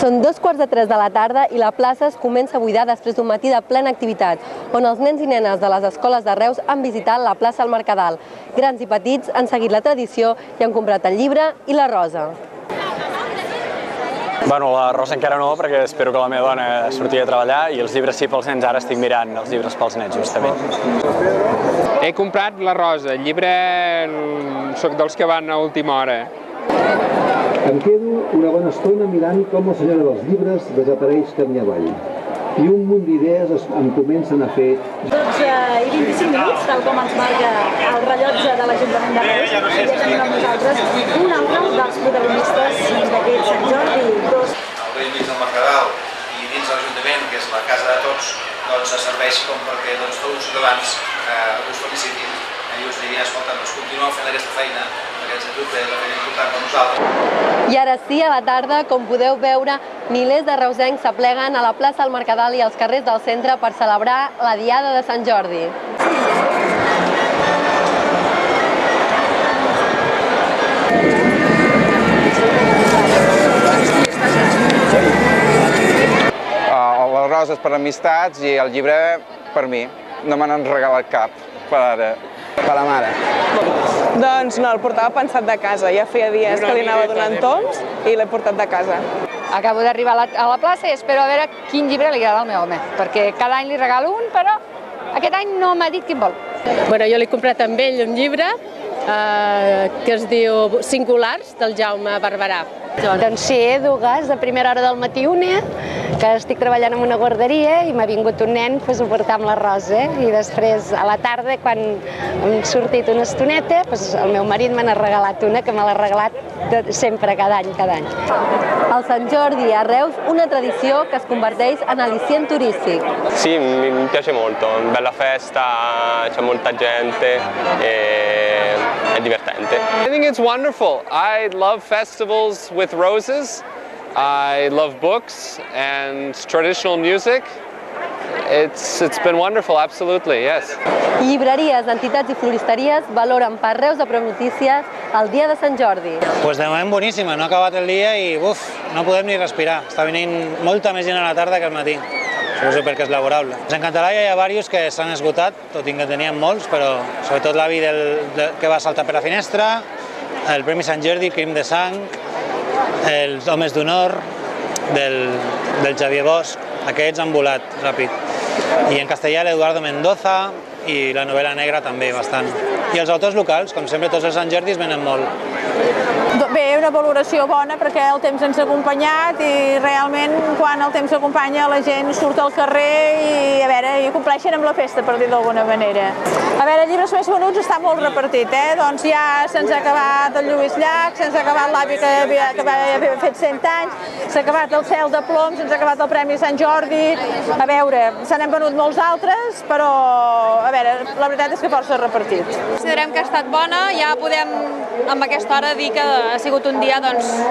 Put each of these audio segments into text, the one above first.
Són 2:15 de la tarda i la plaça es comença a buidar després d'un matí de plena activitat, on els nens i nenes de les escoles de Reus han visitat la plaça al Mercadal. Grans i petits han seguit la tradició i han comprat el llibre i la rosa. Bueno, la rosa encara no, perquè espero que la meva dona surti a treballar, i els llibres sí pels nens. Ara estic mirant els llibres pels nens, justament. He comprat la rosa, el llibre soc dels que van a última hora. Em quedo una bona estona mirant com la senyora dels llibres desapareix camí avall. I un munt d'idees em comencen a fer... 12 i 25 minuts, tal com ens marca el rellotge de l'Ajuntament de Reus, i ja tenim amb nosaltres un altre dels protagonistes d'aquest Sant Jordi. Al vell mig del Mercadal i dins l'Ajuntament, que és la casa de tots, doncs serveix com perquè tots els ciutadans us felicitin i us diguin, escolta, continueu fent aquesta feina, perquè ens ajuda la feina important per nosaltres. I ara sí, a la tarda, com podeu veure, milers de reusencs s'apleguen a la plaça del Mercadal i als carrers del centre per celebrar la Diada de Sant Jordi. Les roses per amistats i el llibre per mi. No me n'han regalat cap, per ara. Per la mare. Doncs no, el portava pensat de casa. Ja feia dies que li anava donant toms i l'he portat de casa. Acabo d'arribar a la plaça i espero a veure quin llibre li agrada al meu home, perquè cada any li regalo un, però aquest any no m'ha dit quin vol. Bueno, jo l'he comprat amb ell un llibre que es diu Singulars, del Jaume Barberà. Doncs sí, dues, de primera hora del matí una, que estic treballant en una guarderia i m'ha vingut un nen a portar amb la rosa, i després a la tarda, quan hem sortit una estoneta, el meu marit me n'ha regalat una, que me l'ha regalat sempre, cada any. El Sant Jordi a Reus, una tradició que es converteix en al·licient turístic. Sì, mi piace molto, bella festa, c'è molta gente e è divertente. I think it's wonderful. I love festivals with roses. I love books and traditional music. It's been wonderful, absolutely, yes. Llibreries, entitats i floristeries valoren per Reus de Preu Notícies el dia de Sant Jordi. Pues de moment boníssima, no ha acabat el dia i no podem ni respirar. Està venint molta més gent a la tarda que al matí. Suposo perquè és laborable. Ens encantarà, hi ha diversos que s'han esgotat, tot i que en teníem molts, però sobretot l'avi que va saltar per la finestra, el Premi Sant Jordi, el Crim de Sang, els Homes d'Honor del Xavier Bosch, aquests han volat ràpid. I en castellà l'Eduardo Mendoza i la novel·la negra també bastant. I els autors locals, com sempre tots els Sant Jordis venen molt. Bé, una valoració bona perquè el temps ens ha acompanyat i realment quan el temps s'acompanya la gent surt al carrer i compleixen amb la festa, per dir d'alguna manera. A veure, llibres més venuts està molt repartit, doncs ja se'ns ha acabat el Lluís Llach, se'ns ha acabat l'avi que havia fet 100 anys, s'ha acabat el Cel de Plom, se'ns ha acabat el Premi Sant Jordi. A veure, se n'han venut molts altres, però a veure, la veritat és que força repartit. Considerem que ha estat bona, ja podem amb aquesta hora dir que ha sigut un dia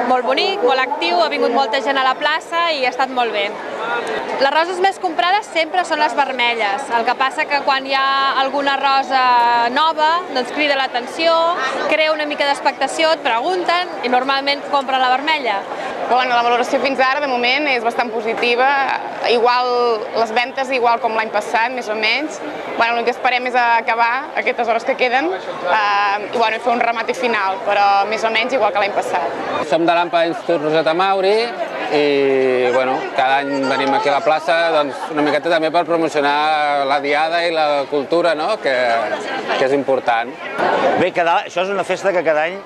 molt bonic, molt actiu, ha vingut molta gent a la plaça i ha estat molt bé. Les roses més comprades sempre són les vermelles, el que passa que quan hi ha alguna rosa nova doncs crida l'atenció, crea una mica d'expectació, et pregunten i normalment compren la vermella. La valoració fins ara, de moment, és bastant positiva. Igual les ventes, igual com l'any passat, més o menys. L'únic que esperem és acabar aquestes hores que queden i fer un remat final, però més o menys igual que l'any passat. Som de l'AMPA Institut Roseta Mauri i cada any venim aquí a la plaça una miqueta també per promocionar la Diada i la cultura, que és important. Bé, això és una festa que cada any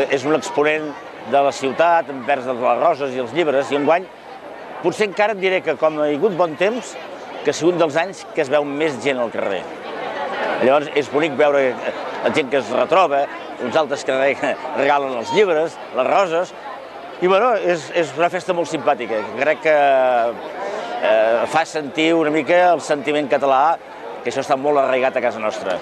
és un exponent de la ciutat, envers de les roses i els llibres, i enguany potser encara et diré que com ha hagut bon temps, que ha sigut dels anys que es veu més gent al carrer. Llavors és bonic veure la gent que es retroba, uns altres que regalen els llibres, les roses, i és una festa molt simpàtica. Crec que fa sentir una mica el sentiment català, que això està molt arraigat a casa nostra.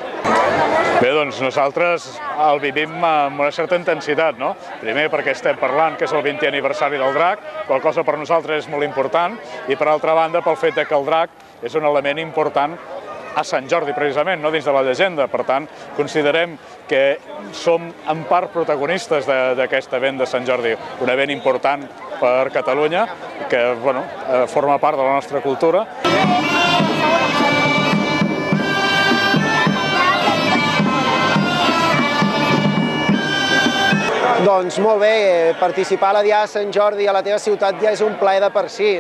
Bé, doncs nosaltres el vivim amb una certa intensitat, no? Primer perquè estem parlant que és el 20è aniversari del drac, qual cosa per nosaltres és molt important, i per altra banda pel fet que el drac és un element important a Sant Jordi, precisament, no dins de la llegenda. Per tant, considerem que som en part protagonistes d'aquest event de Sant Jordi, un event important per Catalunya, que forma part de la nostra cultura. Doncs molt bé, participar a la Diada de Sant Jordi a la teva ciutat ja és un plaer de per si.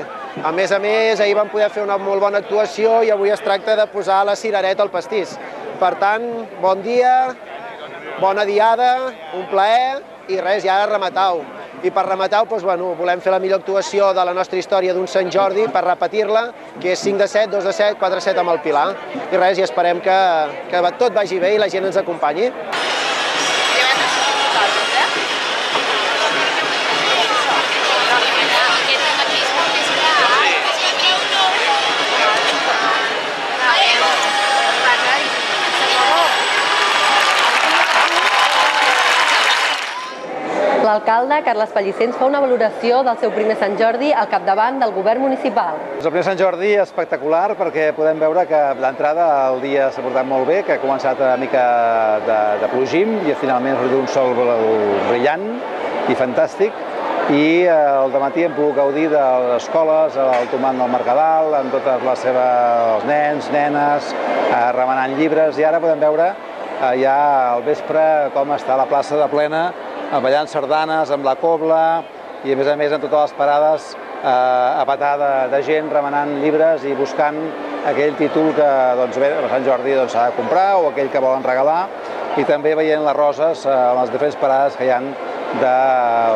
A més, ahir vam poder fer una molt bona actuació i avui es tracta de posar la cirereta al pastís. Per tant, bon dia, bona diada, un plaer i res, ja rematau. I per rematar, volem fer la millor actuació de la nostra història d'un Sant Jordi per repetir-la, que és 5 de 7, 2 de 7, 4 de 7 amb el Pilar. I res, i esperem que tot vagi bé i la gent ens acompanyi. L'alcalde, Carles Pellicens, fa una valoració del seu primer Sant Jordi al capdavant del govern municipal. El primer Sant Jordi espectacular perquè podem veure que d'entrada el dia s'ha portat molt bé, que ha començat una mica de plogim i finalment ha sortit un sol brillant i fantàstic. I al dematí hem pogut gaudir de les escoles, al Tomant del Mercadal, amb totes les seves, els nens, nenes, remenant llibres, i ara podem veure ja al vespre com està la plaça de plena, ballant sardanes amb la cobla i a més amb totes les parades a petar de gent remenant llibres i buscant aquell títol que a Sant Jordi s'ha de comprar o aquell que volen regalar, i també veient les roses a les diferents parades que hi ha de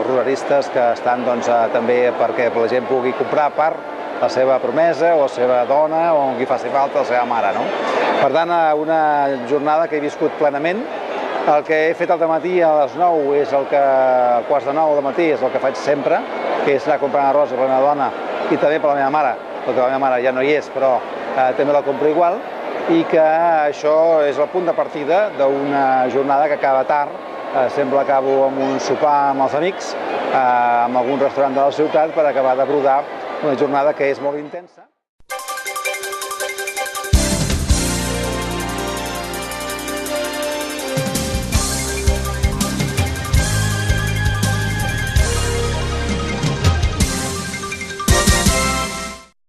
ruraristes que estan també perquè la gent pugui comprar per la seva promesa o la seva dona o qui faci falta, la seva mare. Per tant, una jornada que he viscut plenament. El que he fet al matí a les 9 és el que, a quarts de 9 del matí, és el que faig sempre, que és anar comprant arròs per la meva dona i també per la meva mare, perquè la meva mare ja no hi és, però també la compro igual, i que això és el punt de partida d'una jornada que acaba tard. Sempre acabo amb un sopar amb els amics, en algun restaurant de la ciutat, per acabar de brodar una jornada que és molt intensa.